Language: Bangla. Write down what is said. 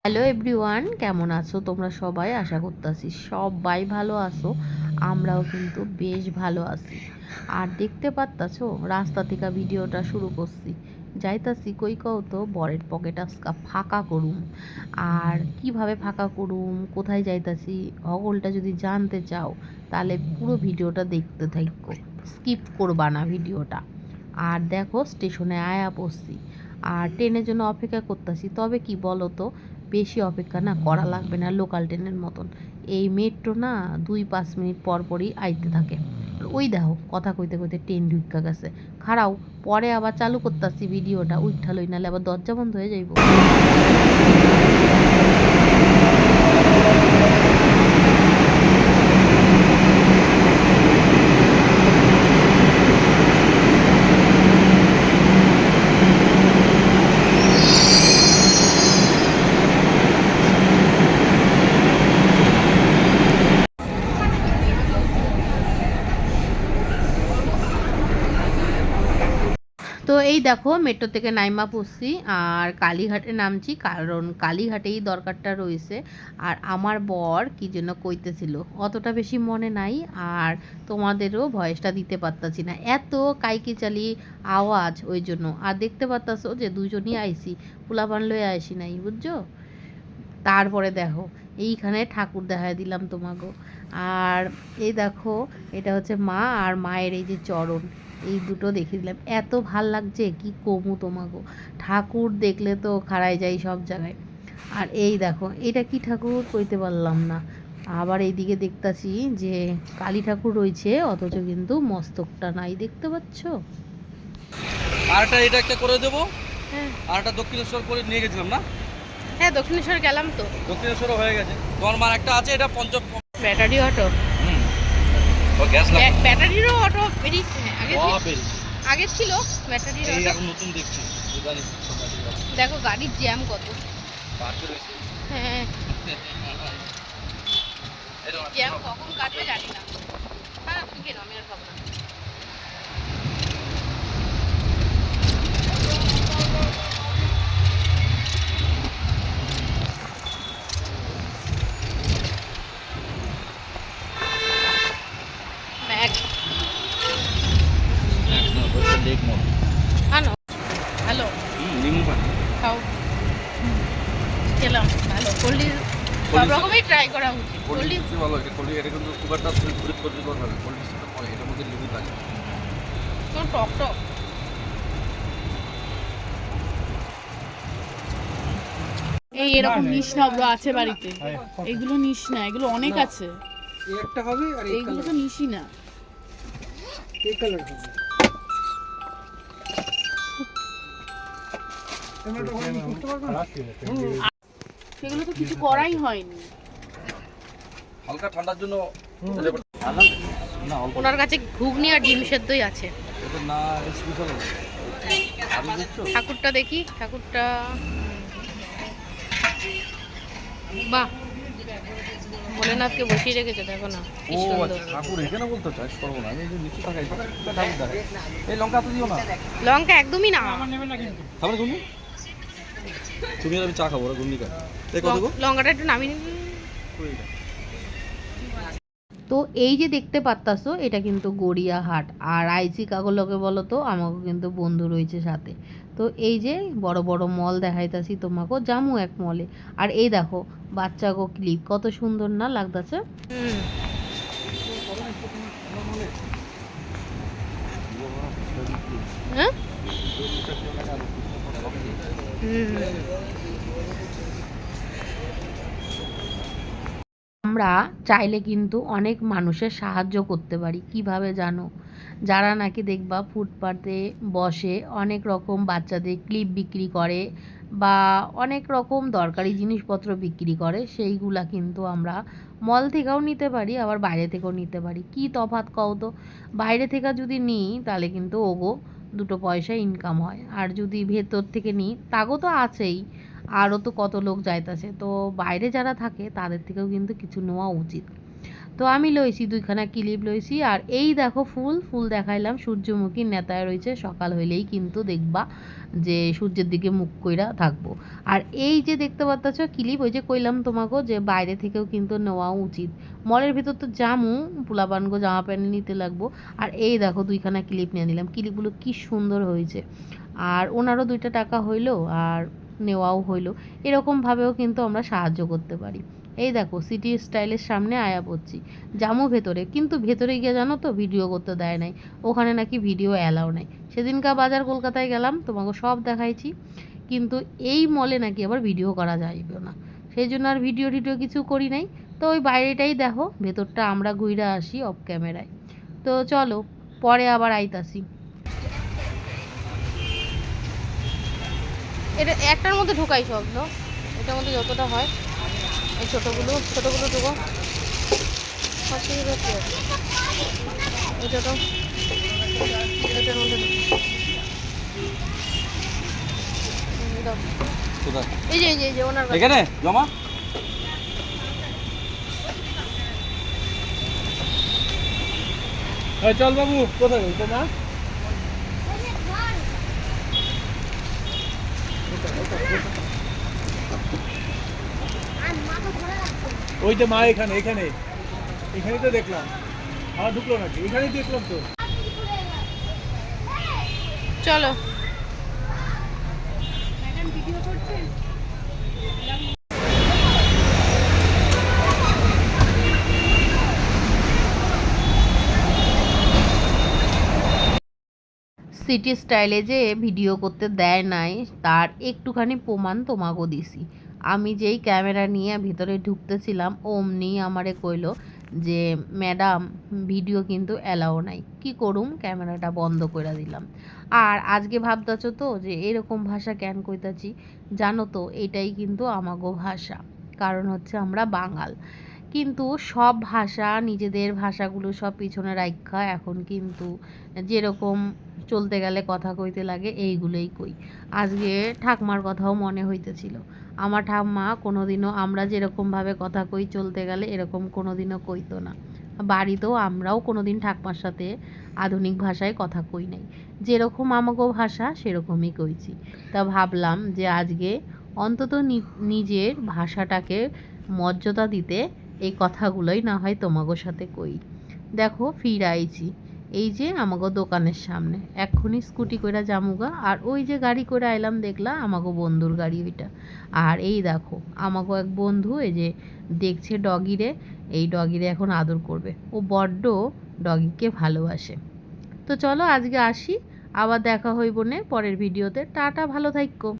হ্যালো এভরিওয়ান, কেমন আছো তোমরা সবাই? আশা করতেছি সবাই ভালো আছো। আমরাও কিন্তু বেশ ভালো আছি। আর দেখতে পারতাছো রাস্তা থেকে ভিডিওটা শুরু করছি, যাইতাছি কই কও তো বরের পকেট আজকা ফাঁকা করুম। আর কিভাবে ফাঁকা করুম, কোথায় যাইতাছি, অগলটা যদি জানতে চাও তাহলে পুরো ভিডিওটা দেখতে থাকো, স্কিপ করবা না ভিডিওটা। আর দেখো স্টেশনে আয়া পড়ছি, আর ট্রেনের জন্য অপেক্ষা করতেছি। তবে কি বলো তো, বেশি অপেক্ষা না করা লাগবে না, লোকাল ট্রেনের মতন। এই মেট্রো না 2-5 মিনিট পর পরই আইতে থাকে। ওই দেখো কথা কইতে কইতে ট্রেন ঢুকা গেছে, খাড়াও। পরে আবার চালু করতেছি ভিডিওটা, উঠা লই নাহলে আবার দরজা বন্ধ হয়ে যাইব। তো এই দেখো মেট্রো থেকে নাইমা পড়ছি, আর কালীঘাটে নামছি, কারণ কালীঘাটেই দরকারটা রয়েছে। আর আমার বর কি যেন কইতেছিল, অতটা বেশি মনে নাই, আর তোমাদেরও ভয়েসটা দিতে পারতাছি না, এত কাইকিচালি আওয়াজ ওই জন্য। আর দেখতে পারতাছো যে দুজনই আইছি, পোলাপান লয়ে আইসি নাই, বুঝছো? তারপরে দেখো এইখানে ঠাকুর দেখায় দিলাম তোমাকে। আর এই দেখো এটা হচ্ছে মা, আর মায়ের এই যে চরণ, এই দুটো দেখিয়ে দিলাম। এত ভাল লাগছে কি কমু তোমাকে, ঠাকুর দেখলে তো খাড়াই যাই সব জায়গায়। আর এই দেখো এটা কি ঠাকুর কইতে পারলাম না। আবার এইদিকে দেখতাছি যে কালী ঠাকুর রয়েছে, অথচ কিন্তু মস্তকটা নাই, দেখতে পাচ্ছ? আরটা এটা একটা করে দেবো। হ্যাঁ, আরটা দক্ষিণেশ্বর করে নিয়ে গেছিলাম না? হ্যাঁ দক্ষিণেশ্বর গেলাম তো। দক্ষিণেশ্বরও হয়ে গেছে। তোমার মার একটা আছে, এটা পঞ্চম। Battery auto. হুম, ও গ্যাস লাগে। ব্যাটারিরও অটো বেরিয়েছে আগে, বেরিয়েছে। আগে ছিল ব্যাটারির এই অটো। এখন নতুন দেখছি। জানি দেখো গাড়ির জ্যাম কত। পার্কে রয়েছে। হ্যাঁ, জ্যাম কখন কাটবে জানি না। হ্যাঁ তুমি কেন, আমি আর খাবো না। ম্যাক্স লেক মল। আনো, ভালো লিমু পানি। খাও। খেলাম ভালো, কোল্ডি সব রকমই ট্রাই করা উচিত। কোল্ডি ভালো, এটা কোল্ডি, এটা কিন্তু খুব একটা সুইট করতে পারবে না। কোল্ডি সেটা পরে এটার মধ্যে লিমু থাকে। টক টক। এই এরকম নিস না, ওগুলো আছে বাড়িতে। এগুলো নিস না, এগুলো অনেক আছে। একটা হবে আর এই এইগুলো তো নিসই না। কালার হবে। টমেটো হয়নি, বুঝতে পারবে না? সেগুলো তো কিছু করাই হয়নি। হালকা ঠান্ডার জন্য না, অল্প। ওনার কাছে ঘুগনি আর ডিম সেদ্ধই আছে। এটা না স্পেশাল। আলু দিচ্ছ? ঠাকুরটা দেখি, ঠাকুরটা বাহ, ভোলেনাথকে বসিয়ে রেখেছে, দেখো না কি ও সুন্দর। আচ্ছা, ঠাকুর এখানে বলতে চাস করবো না, আমি এই যে নিচে তাকাই ঠাকুর দেখাই। এই লঙ্কা তো দিও না, লঙ্কা একদমই না। তারপরে গুন্ডি তুমি আর আমি চা খাবো, ওরা গুন্ডি খাই। এই কত গো? লঙ্কাটা একটু নামিয়ে নিবি। তো এই যে দেখতে পারতাছো এটা কিন্তু গড়িয়াহাট। আর আইসি কাগলকে বলো তো, আমাকে কিন্তু বন্ধু রয়েছে সাথে। তো এই যে বড় বড় মল দেখাইতাছি তোমাকে, জামু এক মলে। আর এই দেখো বাচ্চা গো ক্লিপ, কত সুন্দর না লাগতাছে। হ্যাঁ আমরা চাইলে কিন্তু অনেক মানুষের সাহায্য করতে পারি, কিভাবে জানো? যারা নাকি দেখবা ফুটপাতে বসে অনেক রকম বাচ্চাদের ক্লিপ বিক্রি করে, বা অনেক রকম দরকারি জিনিসপত্র বিক্রি করে, সেইগুলা কিন্তু আমরা মল থেকেও নিতে পারি, আবার বাইরে থেকেও নিতে পারি। কি তফাৎ কও তো? বাইরে থেকে যদি নিই তাহলে কিন্তু ওগো দুটো পয়সা ইনকাম হয়, আর যদি ভেতর থেকে নিই তাগো তো আছেই, আরও তো কত লোক যাইতাছে। তো বাইরে যারা থাকে তাদের থেকেও কিন্তু কিছু নেওয়া উচিত। তো আমি লইছি 2খানা ক্লিপ লইছি। আর এই দেখো ফুল দেখাইলাম, সূর্যমুখী নেতায় রয়েছে। সকাল হইলেই কিন্তু দেখবা যে সূর্যের দিকে মুখ কইরা থাকবো। আর এই যে দেখতে পাচ্ছ ক্লিপ, ওই যে কইলাম তোমাকে যে বাইরে থেকেও কিন্তু নেওয়া উচিত। মলের ভিতর তো জামু পোলাপানগো জামা প্যান্ট নিতে লাগবো। আর এই দেখো 2খানা ক্লিপ নিয়ে নিলাম, ক্লিপগুলো কি সুন্দর হয়েছে। আর ওনারও 2টা টাকা হইলো আর নেওয়াও হইলো। এরকমভাবেও কিন্তু আমরা সাহায্য করতে পারি। এই দেখো সিটি স্টাইলের সামনে আয়া পড়ছি, জামু ভেতরে, কিন্তু ভেতরে গিয়ে জানো তো ভিডিও করতে দেয় নাই, ওখানে নাকি ভিডিও অ্যালাউ নাই। সেদিনকার বাজার কলকাতায় গেলাম, তোমাকে সব দেখাইছি, কিন্তু এই মলে নাকি আবার ভিডিও করা যাইবে না। সেই জন্য আর ভিডিও কিছু করি নাই। তো ওই বাইরেটাই দেখো, ভেতরটা আমরা ঘুরে আসি অফ ক্যামেরায়। তো চলো পরে আবার আইতাছি। এটা একটার মধ্যে ঢোকাই সব, তো এটার মধ্যে যতটা হয়। এই ছোটোগুলো ঢোকো, এটা তো এটার মধ্যে এই যে ওনার কাছে। এখানে জমা চল বাবু, কোথায় গেল মা? ওই যে মা এখানেই তো দেখলাম। আমার ঢুকলো নাকি? এখানেই দেখলাম তো। চলো সিটি স্টাইলে যে ভিডিও করতে দেয় নাই তার একটুখানি প্রমাণ তোমাকেও দিছি। আমি যেই ক্যামেরা নিয়ে ভিতরে ঢুকতেছিলাম অমনি আমারে কইলো যে ম্যাডাম ভিডিও কিন্তু অ্যালাউ নাই। কি করুম, ক্যামেরাটা বন্ধ করে দিলাম। আর আজকে ভাবতেছো তো যে এরকম ভাষা কেন কইতাছি, জানো তো এটাই কিন্তু আমাগো ভাষা, কারণ হচ্ছে আমরা বাঙাল। কিন্তু সব ভাষা, নিজেদের ভাষাগুলো সব পিছনে রাইখা এখন কিন্তু যেরকম চলতে গেলে কথা কইতে লাগে এইগুলোই কই। আজকে ঠাকমার কথাও মনে হইতেছিল। আমার ঠাম্মা কোনোদিনও আমরা যেরকমভাবে কথা কই চলতে গেলে এরকম কোনোদিনও কইতো না। বাড়িতেও আমরাও কোনোদিন ঠাকমার সাথে আধুনিক ভাষায় কথা কই নাই, যেরকম আমাগো ভাষা সেরকমই কইছি। তা ভাবলাম যে আজকে অন্তত নিজের ভাষাটাকে মর্যাদা দিতে এই কথাগুলোই না হয় তোমাগো সাথে কই। দেখো ফির আইছি এই যে আমাগো দোকানের সামনে, এক্ষুনি স্কুটি করে জামুগা। আর ওই যে গাড়ি করে আইলাম দেখলা আমাগো বন্ধুর গাড়ি ওইটা। আর এই দেখো আমাগো এক বন্ধু এই যে দেখছে ডগিরে, এই ডগিরে এখন আদর করবে। ও বড্ড ডগিকে ভালোবাসে। তো চলো আজকে আসি, আবার দেখা হইব নে পরের ভিডিওতে। টাটা, ভালো থাইকো।